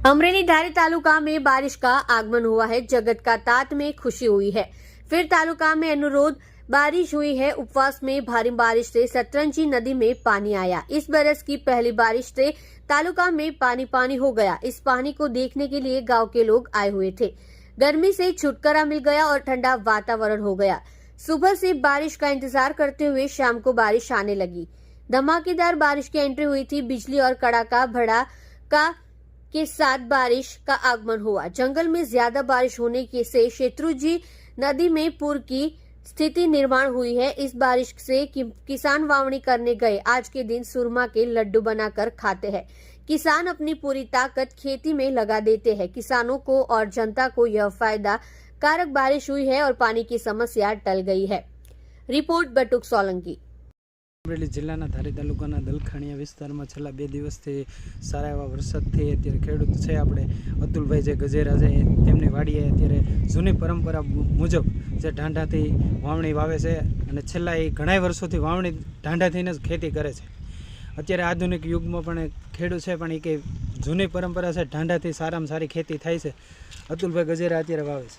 अमरेली धारी तालुका में बारिश का आगमन हुआ है। जगत का तात में खुशी हुई है। फिर तालुका में अनुरोध बारिश हुई है। उपवास में भारी बारिश से सतरंजी नदी में पानी आया। इस बरस की पहली बारिश से तालुका में पानी पानी हो गया। इस पानी को देखने के लिए गांव के लोग आए हुए थे। गर्मी से छुटकारा मिल गया और ठंडा वातावरण हो गया। सुबह से बारिश का इंतजार करते हुए शाम को बारिश आने लगी। धमाकेदार बारिश की एंट्री हुई थी। बिजली और कड़ाका भड़ाका के साथ बारिश का आगमन हुआ। जंगल में ज्यादा बारिश होने से शत्रुंजी नदी में पूर की स्थिति निर्माण हुई है। इस बारिश से किसान वावणी करने गए। आज के दिन सुरमा के लड्डू बनाकर खाते हैं। किसान अपनी पूरी ताकत खेती में लगा देते हैं। किसानों को और जनता को यह फायदा कारक बारिश हुई है और पानी की समस्या टल गई है। रिपोर्ट बटुक सोलंकी। अमरेली जिल्लाના ધારી તાલુકાના દલખાણીયા વિસ્તારમાં છેલ્લા 2 દિવસથી સારા એવા વરસાદથી અત્યારે ખેડૂત છે આપણે અતુલભાઈ જે ગજેરા છે તેમની વાડીએ અત્યારે જૂની પરંપરા મુજબ જે ઢાંઢાથી વાવણી વાવે છે અને છેલ્લા એ ઘણા વર્ષોથી વાવણી ઢાંઢાથીને જ ખેતી કરે છે। અત્યારે આધુનિક યુગમાં પણ ખેડૂત છે પણ એ કે જૂની પરંપરા છે ઢાંઢાથી સારામાં સારી ખેતી થાય છે। અતુલભાઈ ગજેરા અત્યારે વાવે છે।